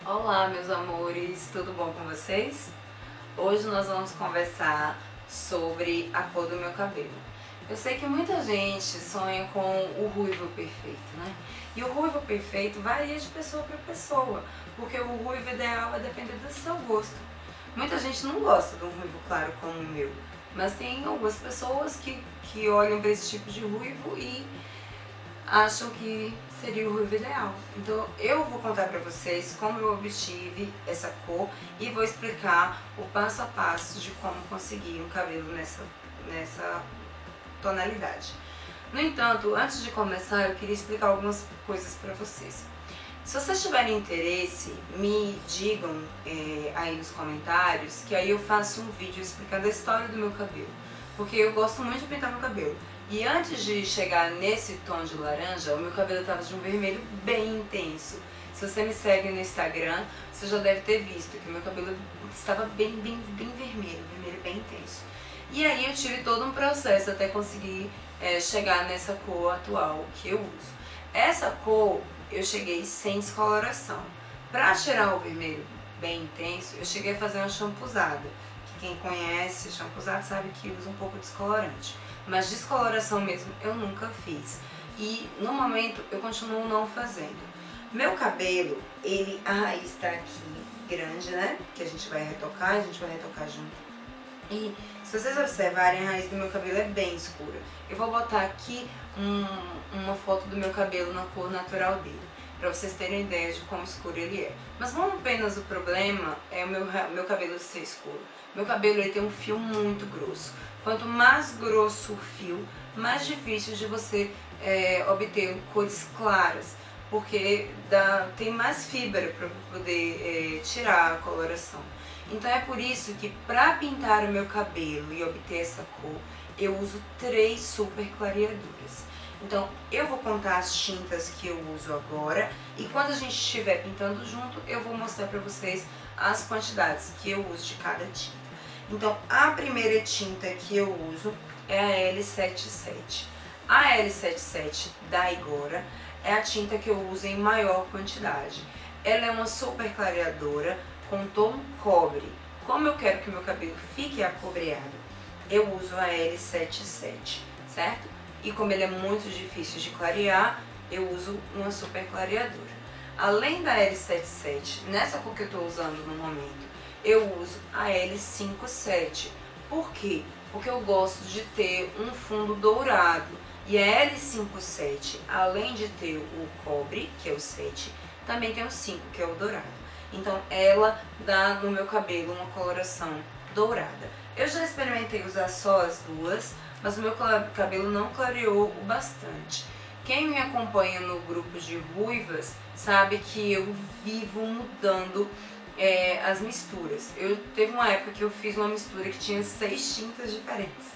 Olá, meus amores, tudo bom com vocês? Hoje nós vamos conversar sobre a cor do meu cabelo. Eu sei que muita gente sonha com o ruivo perfeito, né? E o ruivo perfeito varia de pessoa para pessoa, porque o ruivo ideal vai depender do seu gosto. Muita gente não gosta de um ruivo claro como o meu, mas tem algumas pessoas que olham para esse tipo de ruivo e acham que seria o ruivo ideal. Então eu vou contar pra vocês como eu obtive essa cor e vou explicar o passo a passo de como conseguir um cabelo nessa tonalidade. No entanto, antes de começar, eu queria explicar algumas coisas pra vocês. Se vocês tiverem interesse, me digam aí nos comentários, que aí eu faço um vídeo explicando a história do meu cabelo, porque eu gosto muito de pintar meu cabelo. E antes de chegar nesse tom de laranja, o meu cabelo estava de um vermelho bem intenso. Se você me segue no Instagram, você já deve ter visto que o meu cabelo estava bem vermelho, vermelho bem intenso. E aí eu tive todo um processo até conseguir chegar nessa cor atual que eu uso. Essa cor eu cheguei sem descoloração. Para tirar o vermelho bem intenso, eu cheguei a fazer uma champuzada. Que quem conhece champuzada sabe que usa um pouco de descolorante. Mas descoloração mesmo eu nunca fiz. E no momento eu continuo não fazendo. Meu cabelo, a raiz tá aqui grande, né? Que a gente vai retocar junto. E se vocês observarem, a raiz do meu cabelo é bem escura. Eu vou botar aqui uma foto do meu cabelo na cor natural dele, pra vocês terem ideia de como escuro ele é. Mas não apenas o problema é o meu cabelo ser escuro. Meu cabelo ele tem um fio muito grosso. Quanto mais grosso o fio, mais difícil de você obter cores claras, porque tem mais fibra para poder tirar a coloração. Então é por isso que para pintar o meu cabelo e obter essa cor, eu uso 3 super clareadoras. Então eu vou contar as tintas que eu uso agora e quando a gente estiver pintando junto, eu vou mostrar para vocês as quantidades que eu uso de cada tinta. Então a primeira tinta que eu uso é a L77. A L77 da Igora é a tinta que eu uso em maior quantidade. Ela é uma super clareadora com tom cobre. Como eu quero que o meu cabelo fique acobreado, eu uso a L77, certo? E como ele é muito difícil de clarear, eu uso uma super clareadora. Além da L77, nessa cor que eu estou usando no momento, eu uso a L57. Por quê? Porque eu gosto de ter um fundo dourado. E a L57, além de ter o cobre, que é o 7, também tem o 5, que é o dourado. Então ela dá no meu cabelo uma coloração dourada. Eu já experimentei usar só as duas, mas o meu cabelo não clareou o bastante. Quem me acompanha no grupo de ruivas sabe que eu vivo mudando as misturas. Teve uma época que eu fiz uma mistura que tinha 6 tintas diferentes.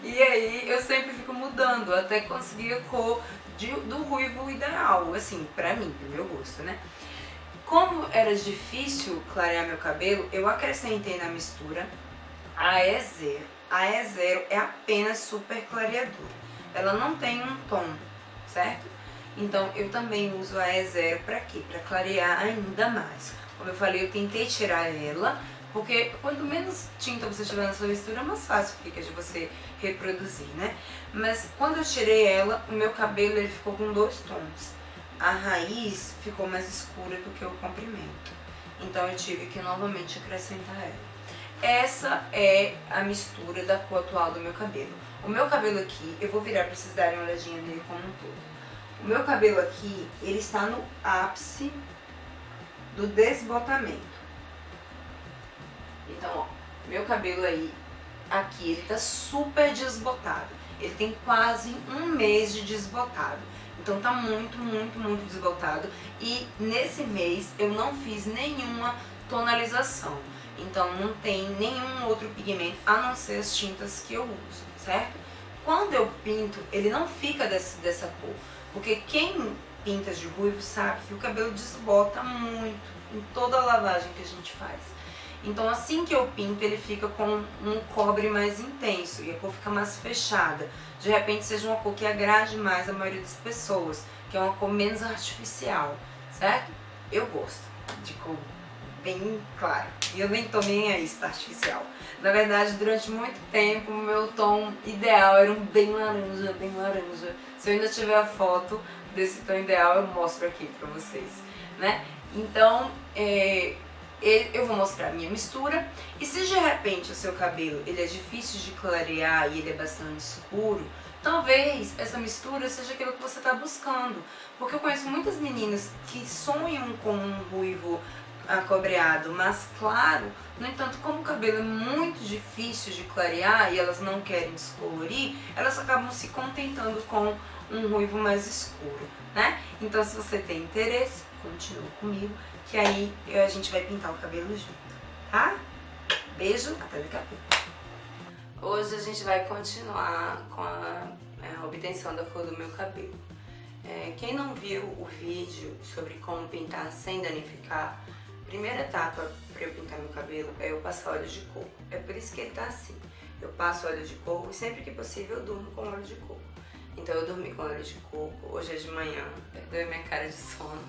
E aí eu sempre fico mudando até conseguir a cor do ruivo ideal, assim, pra mim, pro meu gosto, né? Como era difícil clarear meu cabelo, eu acrescentei na mistura a E0. A E0 é apenas super clareadora. Ela não tem um tom, certo? Então eu também uso a E0 pra quê? Pra clarear ainda mais. Como eu falei, eu tentei tirar ela, porque quanto menos tinta você tiver na sua mistura, mais fácil fica de você reproduzir, né? Mas quando eu tirei ela, o meu cabelo ele ficou com 2 tons. A raiz ficou mais escura do que o comprimento. Então eu tive que novamente acrescentar ela. Essa é a mistura da cor atual do meu cabelo. O meu cabelo aqui, eu vou virar para vocês darem uma olhadinha nele como um todo. O meu cabelo aqui, ele está no ápice do desbotamento. Então, ó, meu cabelo aí, aqui, ele tá super desbotado. Ele tem quase 1 mês de desbotado. Então tá muito desbotado. E nesse mês eu não fiz nenhuma tonalização. Então não tem nenhum outro pigmento a não ser as tintas que eu uso, certo? Quando eu pinto, ele não fica dessa cor. Porque quem pinta de ruivo sabe que o cabelo desbota muito em toda a lavagem que a gente faz. Então assim que eu pinto, ele fica com um cobre mais intenso e a cor fica mais fechada. De repente seja uma cor que agrade mais a maioria das pessoas, que é uma cor menos artificial, certo? Eu gosto de cor bem clara. E eu nem tô nem aí se tá artificial. Na verdade, durante muito tempo, o meu tom ideal era um bem laranja, bem laranja. Se eu ainda tiver a foto desse tom ideal, eu mostro aqui pra vocês, né? Então, eu vou mostrar a minha mistura. E se de repente o seu cabelo ele é difícil de clarear e ele é bastante escuro, talvez essa mistura seja aquilo que você está buscando. Porque eu conheço muitas meninas que sonham com um ruivo acobreado, mas claro. No entanto, como o cabelo é muito difícil de clarear e elas não querem descolorir, elas acabam se contentando com um ruivo mais escuro, né? Então, se você tem interesse, continue comigo, que aí a gente vai pintar o cabelo junto, tá? Beijo, até daqui a pouco. Hoje a gente vai continuar com a obtenção da cor do meu cabelo. Quem não viu o vídeo sobre como pintar sem danificar, a primeira etapa para eu pintar meu cabelo é eu passar óleo de coco. É por isso que ele tá assim. Eu passo óleo de coco e sempre que possível eu durmo com óleo de coco. Então eu dormi com óleo de coco, hoje é de manhã, perdoe minha cara de sono.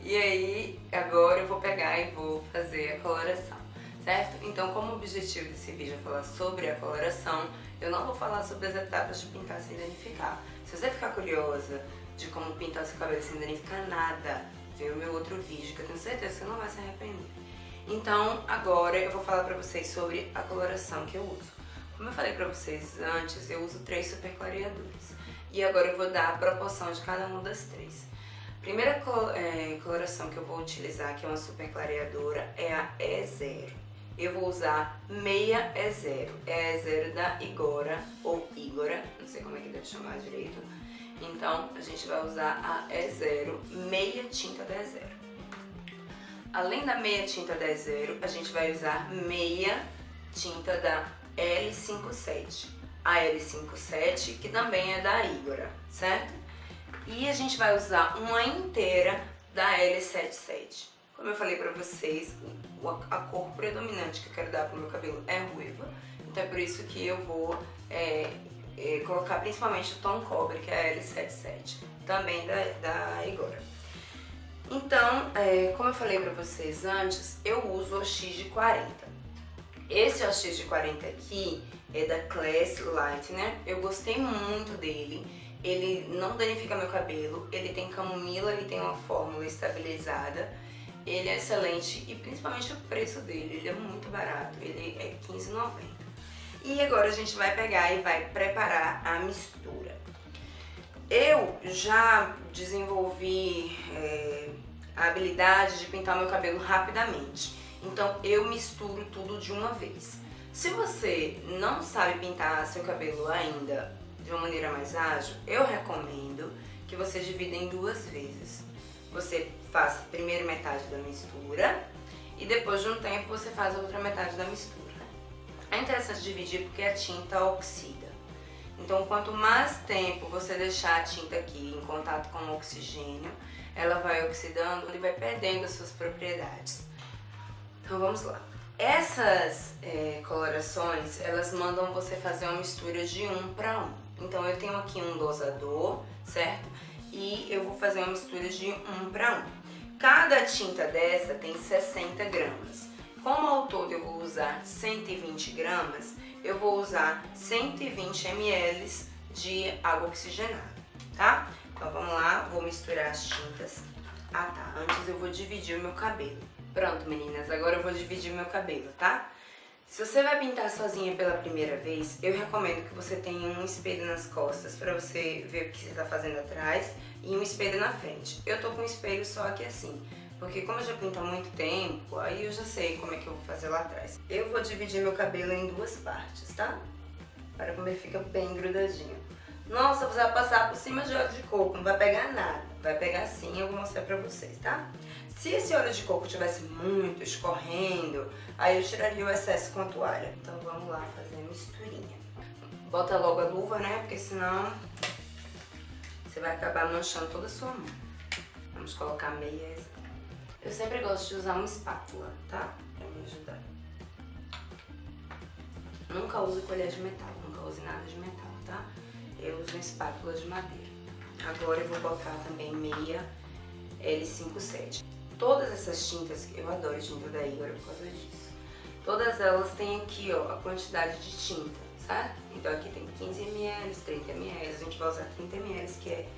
E aí, agora eu vou pegar e vou fazer a coloração, certo? Então, como o objetivo desse vídeo é falar sobre a coloração, eu não vou falar sobre as etapas de pintar sem danificar. Se você ficar curiosa de como pintar seu cabelo sem danificar nada, vê o meu outro vídeo, que eu tenho certeza que você não vai se arrepender. Então, agora eu vou falar pra vocês sobre a coloração que eu uso. Como eu falei pra vocês antes, eu uso 3 super clareadores. E agora eu vou dar a proporção de cada uma das 3. A primeira coloração que eu vou utilizar, que é uma super clareadora, é a E0. Eu vou usar meia E0. É a E0 da Igora, ou Igora, não sei como é que deve chamar direito. Então, a gente vai usar a E0, meia tinta da E0. Além da meia tinta da E0, a gente vai usar meia tinta da L57. A L57, que também é da Igora, certo? E a gente vai usar uma inteira da L77. Como eu falei pra vocês, a cor predominante que eu quero dar pro meu cabelo é ruiva. Então é por isso que eu vou colocar principalmente o tom cobre, que é a L77, também da Igora. Então, como eu falei pra vocês antes, eu uso o X de 40. Esse OX de 40 aqui é da Class Lightener. Eu gostei muito dele. Ele não danifica meu cabelo, ele tem camomila e tem uma fórmula estabilizada. Ele é excelente e principalmente o preço dele, ele é muito barato, ele é R$15,90. E agora a gente vai pegar e vai preparar a mistura. Eu já desenvolvi a habilidade de pintar meu cabelo rapidamente, então eu misturo tudo de uma vez. Se você não sabe pintar seu cabelo ainda de uma maneira mais ágil, eu recomendo que você divida em 2 vezes. Você faz primeiro metade da mistura e depois de um tempo você faz a outra metade da mistura. É interessante dividir porque a tinta oxida. Então, quanto mais tempo você deixar a tinta aqui em contato com o oxigênio, ela vai oxidando e vai perdendo as suas propriedades. Então, vamos lá. Essas colorações, elas mandam você fazer uma mistura de 1 para 1. Então eu tenho aqui um dosador, certo? E eu vou fazer uma mistura de 1 para 1. Cada tinta dessa tem 60 gramas. Como ao todo eu vou usar 120 gramas, eu vou usar 120 ml de água oxigenada, tá? Então vamos lá, vou misturar as tintas. Ah tá, antes eu vou dividir o meu cabelo. Pronto meninas, agora eu vou dividir o meu cabelo, tá? Se você vai pintar sozinha pela primeira vez, eu recomendo que você tenha um espelho nas costas para você ver o que você está fazendo atrás e um espelho na frente. Eu tô com um espelho só aqui assim, porque como eu já pinto há muito tempo, aí eu já sei como é que eu vou fazer lá atrás. Eu vou dividir meu cabelo em 2 partes, tá? Para como ele fica bem grudadinho. Nossa, você vai passar por cima de óleo de coco, não vai pegar nada. Vai pegar sim, eu vou mostrar pra vocês, tá? Se esse óleo de coco tivesse muito escorrendo, aí eu tiraria o excesso com a toalha. Então vamos lá fazer a misturinha. Bota logo a luva, né? Porque senão você vai acabar manchando toda a sua mão. Vamos colocar meia. Eu sempre gosto de usar uma espátula, tá? Pra me ajudar. Nunca use colher de metal, nunca use nada de metal, tá? Eu uso uma espátula de madeira. Agora eu vou botar também meia L57. Todas essas tintas, eu adoro tinta da Igor por causa disso. Todas elas têm aqui, ó, a quantidade de tinta, certo? Então aqui tem 15 ml, 30 ml, a gente vai usar 30 ml, que é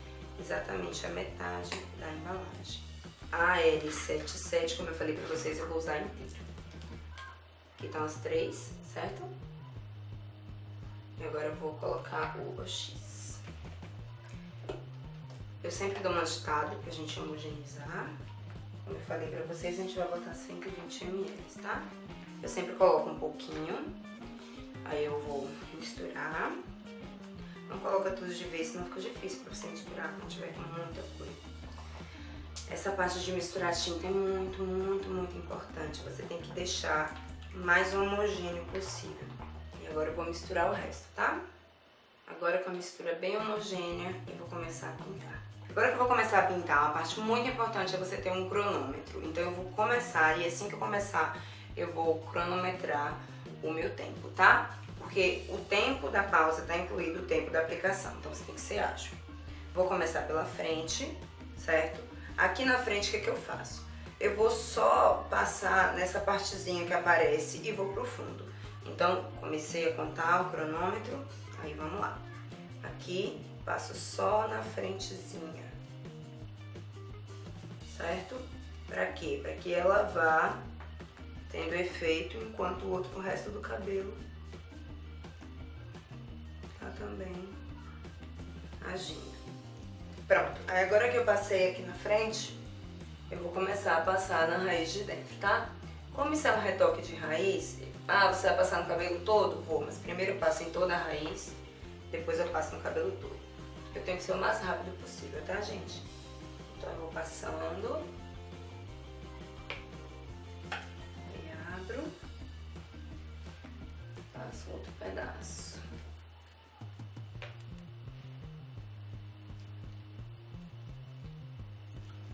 exatamente a metade da embalagem. A L77, como eu falei pra vocês, eu vou usar inteira. Aqui estão as três, certo? E agora eu vou colocar o OX. Eu sempre dou uma agitada pra gente homogeneizar. Como eu falei pra vocês, a gente vai botar 120 ml, tá? Eu sempre coloco um pouquinho. Aí eu vou misturar. Não coloca tudo de vez, senão fica difícil pra você misturar quando tiver com muita coisa. Essa parte de misturar tinta é muito, muito, muito importante. Você tem que deixar mais homogêneo possível. E agora eu vou misturar o resto, tá? Agora com a mistura bem homogênea, eu vou começar a pintar. Agora que eu vou começar a pintar, uma parte muito importante é você ter um cronômetro. Então eu vou começar, e assim que eu começar, eu vou cronometrar o meu tempo, tá? Porque o tempo da pausa tá incluído o tempo da aplicação, então você tem que ser ágil. Vou começar pela frente, certo? Aqui na frente, o que que eu faço? Eu vou só passar nessa partezinha que aparece e vou pro fundo. Então, comecei a contar o cronômetro, aí vamos lá. Aqui, passo só na frentezinha, certo? Pra quê? Pra que ela vá tendo efeito enquanto o resto do cabelo tá também agindo. Pronto, aí agora que eu passei aqui na frente, eu vou começar a passar na raiz de dentro, tá? Como isso é um retoque de raiz, você vai passar no cabelo todo? Vou, mas primeiro eu passo em toda a raiz, depois eu passo no cabelo todo. Eu tenho que ser o mais rápido possível, tá, gente? Então eu vou passando. Aí abro. Passo outro pedaço.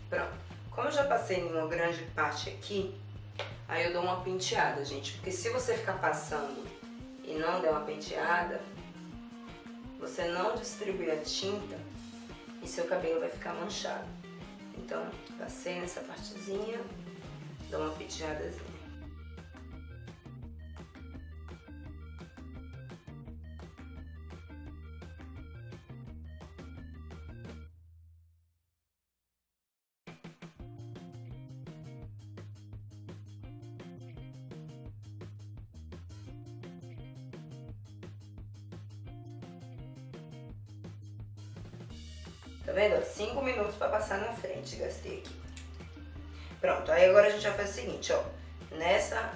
Pronto. Como eu já passei em uma grande parte aqui, aí eu dou uma penteada, gente. Porque se você ficar passando e não der uma penteada, você não distribui a tinta e seu cabelo vai ficar manchado. Então, passei nessa partezinha, dou uma penteadazinha. Tá vendo? 5 minutos pra passar na frente, gastei aqui. Pronto, aí agora a gente vai fazer o seguinte, ó. Nessa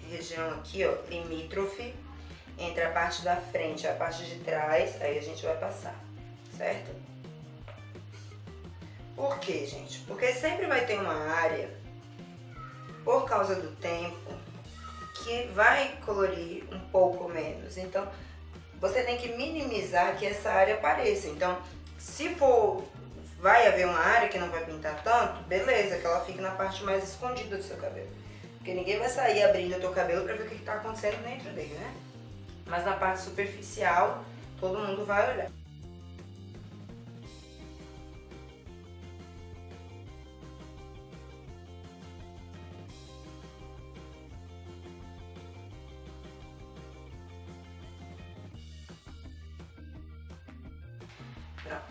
região aqui, ó, limítrofe, entre a parte da frente e a parte de trás, aí a gente vai passar, certo? Por quê, gente? Porque sempre vai ter uma área, por causa do tempo, que vai colorir um pouco menos. Então, você tem que minimizar que essa área apareça. Então, se for, vai haver uma área que não vai pintar tanto, beleza, que ela fique na parte mais escondida do seu cabelo. Porque ninguém vai sair abrindo o teu cabelo pra ver o que tá acontecendo dentro dele, né? Mas na parte superficial, todo mundo vai olhar. Pronto.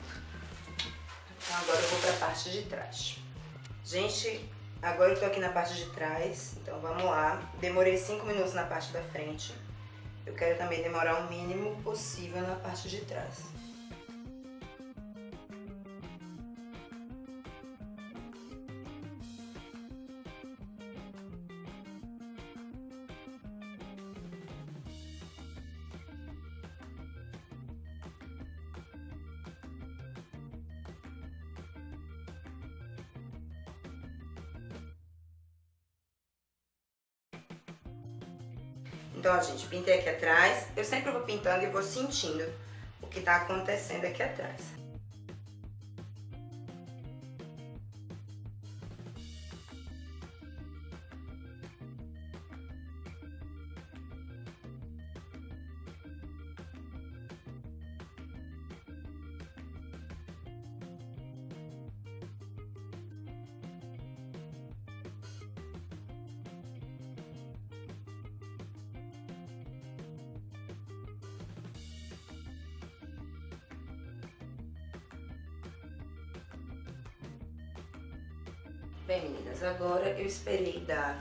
Então agora eu vou pra parte de trás. Gente, agora eu tô aqui na parte de trás, então vamos lá. Demorei 5 minutos na parte da frente. Eu quero também demorar o mínimo possível na parte de trás. Então, ó, gente, pintei aqui atrás. Eu sempre vou pintando e vou sentindo o que tá acontecendo aqui atrás. Bem, meninas, agora eu esperei dar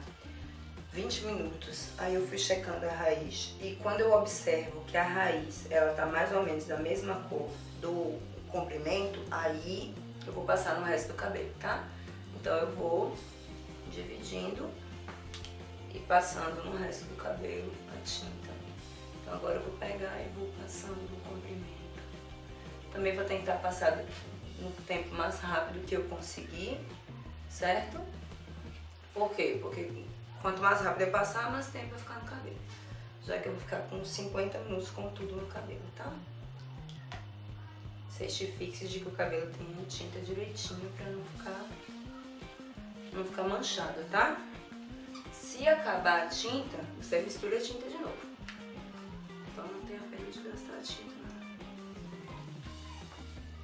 20 minutos, aí eu fui checando a raiz e quando eu observo que a raiz ela tá mais ou menos da mesma cor do comprimento, aí eu vou passar no resto do cabelo, tá? Então eu vou dividindo e passando no resto do cabelo a tinta. Então agora eu vou pegar e vou passando no comprimento. Também vou tentar passar no tempo mais rápido que eu conseguir, certo? Por quê? Porque quanto mais rápido eu passar, mais tempo vai ficar no cabelo. Já que eu vou ficar com 50 minutos com tudo no cabelo, tá? Certifique-se de que o cabelo tenha tinta direitinho pra não ficar manchado, tá? Se acabar a tinta, você mistura a tinta de novo. Então não tem a pena de gastar a tinta,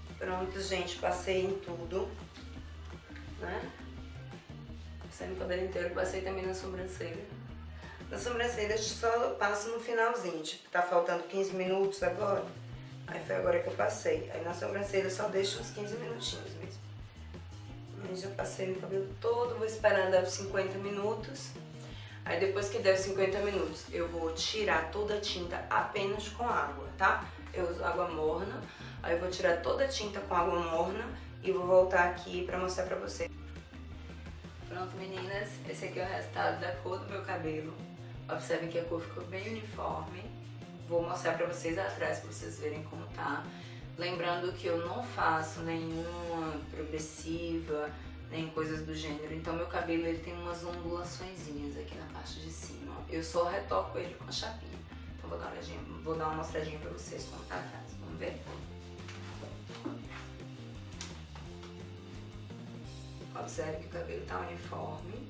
não. Pronto, gente, passei em tudo, né? Passei no cabelo inteiro, passei também na sobrancelha. Na sobrancelha eu só passo no finalzinho, tipo, tá faltando 15 minutos agora. Aí foi agora que eu passei. Aí na sobrancelha eu só deixo uns 15 minutinhos mesmo. Aí já passei no cabelo todo, vou esperar dar os 50 minutos. Aí depois que der os 50 minutos, eu vou tirar toda a tinta apenas com água, tá? Eu uso água morna, aí eu vou tirar toda a tinta com água morna e vou voltar aqui pra mostrar pra vocês. Pronto, meninas, esse aqui é o resultado da cor do meu cabelo. Observem que a cor ficou bem uniforme. Vou mostrar pra vocês atrás pra vocês verem como tá. Lembrando que eu não faço nenhuma progressiva, nem coisas do gênero. Então meu cabelo ele tem umas ondulaçõezinhas aqui na parte de cima. Eu só retoco ele com a chapinha. Então vou dar uma mostradinha pra vocês como tá atrás. Vamos ver? Observe que o cabelo tá uniforme.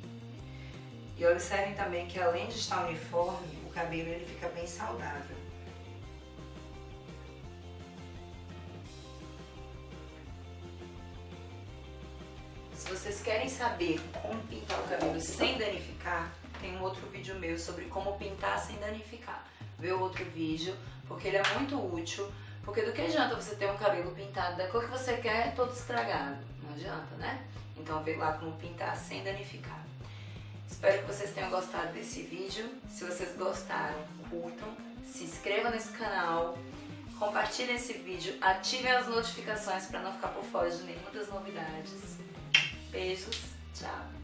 E observem também que além de estar uniforme, o cabelo ele fica bem saudável. Se vocês querem saber como pintar o cabelo sem danificar, tem um outro vídeo meu sobre como pintar sem danificar. Vê o outro vídeo, porque ele é muito útil. Porque do que adianta você ter um cabelo pintado da cor que você quer todo estragado? Não adianta, né? Então vê lá como pintar sem danificar. Espero que vocês tenham gostado desse vídeo. Se vocês gostaram, curtam, se inscrevam nesse canal, compartilhem esse vídeo, ativem as notificações para não ficar por fora de nenhuma das novidades. Beijos, tchau!